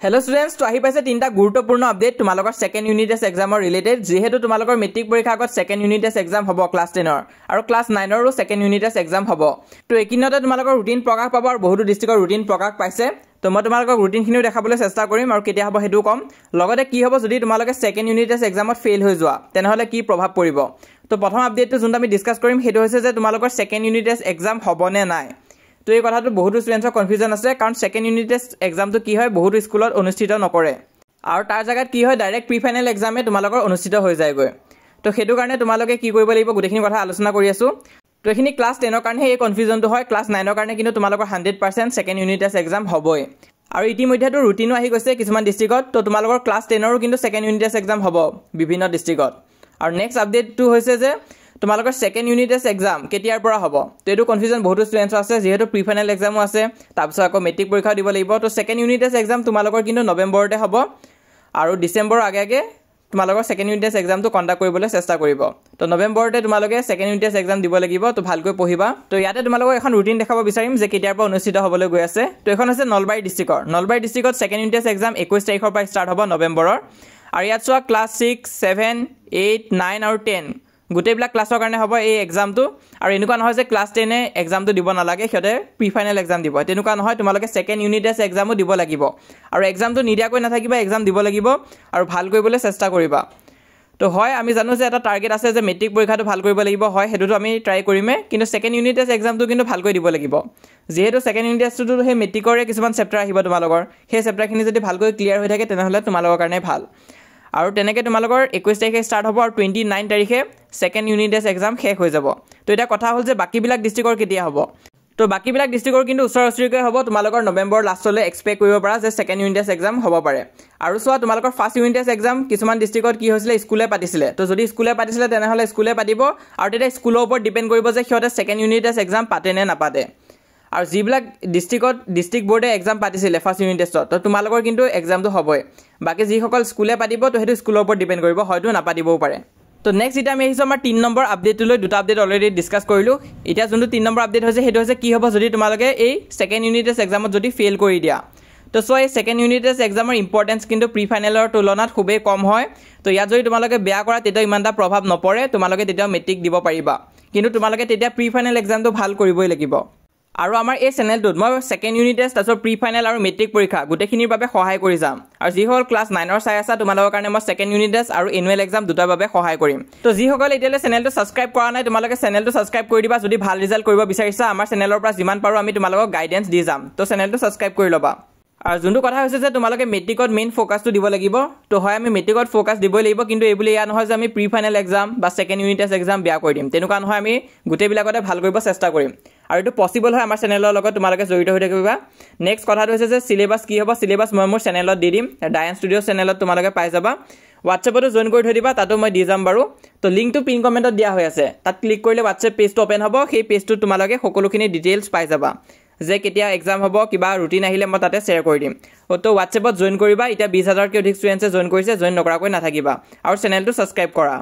Hello students, to ahi paise tinta guruttopurno update tumalokor second unit test exam related jehetu tumalokor metric porikha agot second unit test exam hobo class 10 or aru class 9 or second unit test exam hobo to ekinote tumalokor routine prakash pabo aru bohutu district routine prakash paise to moi tumalokor routine khini dekhabole chesta korim aru ketia hobo hetu kom logote ki hobo jodi tumalokor second unit test exam ot fail hoi joa tenhole ki probab poribo to prothom update to junta ami discuss korim hetu hoise je tumalokor second unit test exam hobo ne nai তো এই কথাটো বহুত স্টুডেন্টৰ confusion আছে কাৰণ second unit test এক্সামটো কি হয় বহুত স্কুলত অনুষ্ঠিত নকৰে আৰু তাৰ জায়গাত কি হয় ডাইৰেক্ট প্ৰি ফাইনাল এক্সামে তোমালোকৰ অনুষ্ঠিত হৈ যায়গৈ তো হেতু কাৰণে তোমালোকে কি কৰিব লাগিব গুটেখিনি কথা আলোচনা কৰি আছো তো এখিনি ক্লাস 10 ৰ কাৰণে এই কনফিউজনটো হয় ক্লাস 9 ৰ কাৰণে কিন্তু তোমালোকৰ 100% সেকেন্ড ইউনিট টেষ্ট এক্সাম হ'বই আৰু ইতিমধ্যেটো ৰুটিনো আহি গৈছে কিছুমান ডিস্ট্ৰিক্টত তো তোমালোকৰ ক্লাস 10 ৰো কিন্তু সেকেন্ড ইউনিট টেষ্ট এক্সাম হ'ব বিভিন্ন ডিস্ট্ৰিক্টত আৰু নেক্সট আপডেটটো হৈছে যে তোমালোকৰ সেকেন্ড ইউনিট টেষ্ট এক্সাম কেতিয়াৰ পৰা হ'ব তো এটো কনফিউজন বহুত স্টুডেন্টছ আছে যেহেতু প্ৰি ফাইনাল এক্সামও আছে তাৰপিছত আকৌ মেট্ৰিক পৰীক্ষা দিব লাগিব তো সেকেন্ড ইউনিট টেষ্ট এক্সাম তোমালোকৰ কিন্তু নৱেম্বৰতে হ'ব আৰু ডিসেম্বৰ আগে আগে তোমালোকৰ সেকেন্ড ইউনিট টেষ্ট এক্সামটো কন্ডাক্ট কৰিবলৈ চেষ্টা কৰিব তো নৱেম্বৰতে তোমালোকে সেকেন্ড ইউনিট টেষ্ট এক্সাম দিব লাগিব তো ভালকৈ পঢ়িবা তো ইয়াতে তোমালোকক এখন ৰুটিন দেখাব বিচাৰিম যে কেতিয়াৰ পৰা অনুষ্ঠিত হ'বলৈ গৈ আছে তো এখন আছে নলবাৰী ডিস্ট্ৰিক্টত সেকেন্ড ইউনিট টেষ্ট এক্সাম 21 তাৰিখৰ পৰা ষ্টাৰ্ট হ'ব নৱেম্বৰৰ আৰু ইয়াত চোৱা ক্লাস 6 7 8 9 আৰু 10 গুটেবিলাক ক্লাছৰ কাৰণে হ'ব এই এক্সামটো আৰু এনেকুৱা নহয় যে ক্লাস 10 এ এক্সামটো দিব নালাগে হেতে প্ৰি ফাইনাল এক্সাম দিব তেনেকুৱা নহয় তোমালোকে সেকেন্ড ইউনিট টেষ্ট এক্সামও দিব লাগিব আৰু এক্সামটো নিদিয়াকৈ নাথাকিবা এক্সাম দিব লাগিব আৰু ভাল কৰিবলৈ চেষ্টা কৰিবা তো হয় আমি জানো যে এটা টাৰ্গেট আছে যে মেট্ৰিক পৰীক্ষাটো ভাল কৰিব লাগিব হয় হেতুটো আমি ট্ৰাই কৰিমে কিন্তু সেকেন্ড ইউনিট টেষ্ট এক্সামটো কিন্তু ভালকৈ দিব লাগিব যেহেতু সেকেন্ড ইউনিট টেষ্টটো হে মেট্ৰিকৰে কিছুমান চেপ্টাৰ আহিব তোমালোকৰ সেই চেপ্টাৰখিনি যদি ভালকৈ ক্লিয়াৰ হৈ থাকে তেনেহলে তোমালোকৰ কাৰণে ভাল আৰু তেনেকে তোমালোকৰ 21 তাৰিখে ষ্টাৰ্ট হ'ব আৰু 29 তাৰিখে সেকেন্ড ইউনিট টেষ্ট এক্সাম শেষ হৈ যাব তো এটা কথা হ'ল যে বাকিবিলাক ডিস্ট্ৰিক্টৰ কেতিয়া হ'ব তো বাকিবিলাক ডিস্ট্ৰিক্টৰ কিন্তু ওচৰ-ওচৰিকৈ হ'ব তোমালোকৰ নৱেম্বৰ লাষ্টলৈ এক্সপেক্ট কৰিব পাৰা যে সেকেন্ড ইউনিট টেষ্ট এক্সাম হ'ব পাৰে আৰু সোৱা তোমালোকৰ ফাৰ্স্ট ইউনিট টেষ্ট এক্সাম কিছুমান ডিস্ট্ৰিক্টত কি হৈছিলে স্কুলে পাতিছিলে তো যদি স্কুলে পাতিছিলে তেনেহলে স্কুলে পাতিব আৰু তেতিয়া স্কুলৰ ওপৰত ডিপেন্ড কৰিব যে সিহঁতে সেকেন্ড ইউনিট টেষ্ট এক্সাম পাতে নে নাপাতে আৰু যিবিলাক ডিস্ট্ৰিক্ট বোৰ্ডে এক্সাম পাতিছিলে ফাৰ্স্ট ইউনিট টেষ্টত তো তোমালোকৰ কিন্তু এক্সামটো হ'বই বাকি যি সকল স্কুলে পাতিব তো হেতু স্কুলৰ ওপৰত ডিপেন্ড কৰিব হয়তো নাপাতিবও পাৰে তো নেক্সট এটা আমি আহিছো আমাৰ 3 নম্বৰ আপডেটলৈ দুটা আপডেট অলৰেডি ডিসকাস কৰিলো এতিয়া যোনটো 3 নম্বৰ আপডেট হৈছে হেতু হৈছে কি হ'ব যদি তোমালোকে এই সেকেন্ড ইউনিট টেষ্ট এক্সামত যদি ফেল কৰি দিয়া তো সো এই সেকেন্ড ইউনিট টেষ্ট এক্সামৰ ইম্পৰ্টেন্স কিন্তু প্ৰি ফাইনালৰ তুলনাত খুবেই কম হয় তো ইয়াত যদি তোমালোকে বেয়া কৰা তেতিয়া ইমানটা প্ৰভাৱ নপৰে তোমালোকে তেতিয়া মেট্ৰিক দিব পাৰিবা কিন্তু তোমালোকে তেতিয়া প্ৰি ফাইনাল এক্সামটো ভাল কৰিবই লাগিব আৰু আমাৰ এই চেনেলটোত মই সেকেন্ড ইউনিট টেষ্ট তাৰপিছত প্ৰি ফাইনাল আৰু মেট্ৰিক পৰীক্ষা গুটেখিনিৰ বাবে সহায় কৰি যাম আৰু যি হল ক্লাস 9 ৰ চাই আছে তোমালোকৰ কাৰণে মই সেকেন্ড ইউনিট টেষ্ট আৰু এনুৱেল এক্সাম দুটাৰ বাবে সহায় কৰিম তো যি সকল এতিয়ালে চেনেলটো সাবস্ক্ৰাইব কৰা নাই তোমালোকে চেনেলটো সাবস্ক্ৰাইব কৰি দিবা যদি ভাল ৰিজাল্ট কৰিব বিচাৰিছা আমাৰ চেনেলৰ পৰা যিমান পাৰো আমি তোমালোকক গাইডেন্স দি যাম তো চেনেলটো সাবস্ক্ৰাইব কৰি লবা আৰু যোনটো কথা হৈছে যে তোমালোকে মেট্ৰিকত মেইন ফোকাসটো দিব লাগিব তো হয় আমি মেট্ৰিকত ফোকাস দিবই লাগিব কিন্তু এইবুলি ইয়া নহয় যে আমি প্ৰি ফাইনাল এক্সাম বা সেকেন্ড ইউনিট টেষ্ট এক্সাম বেয়া কৰি দিম তেনেকুৱা নহয় আমি গুটেবিলাকতে ভাল কৰিব চেষ্টা কৰিম আৰু এটো পসিবল হয় আমাৰ চেনেলৰ লগত তোমালোকে জড়িত হৈ থাকিবা নেক্সট কথাটো হৈছে যে সিলেবাস কি হ'ব সিলেবাস মই মোৰ চেনেলত দি দিম ডায়ান ষ্টুডিও চেনেলত তোমালোকে পাই যাবা WhatsAppতো জয়েন কৰি থৈ দিবা তাতো মই দি যাম বাৰু তো লিংকটো পিন কমেন্টত দিয়া হৈ আছে তাত ক্লিক কৰিলে WhatsApp পেজটো ওপেন হ'ব সেই পেজটো তোমালোকে সকলোখিনি ডিটেইলছ পাই যাবা যে কেতিয়া এক্সাম হ'ব কিবা ৰুটিন আহিলে মই তাতে শেয়াৰ কৰি দিম তো WhatsAppত জয়েন কৰিবা এতিয়া 20000 কে অধিক ষ্টুডেন্টছে জয়েন কৰিছে জয়েন নকৰাকৈ নাথাকিবা আৰু চেনেলটো সাবস্ক্ৰাইব কৰা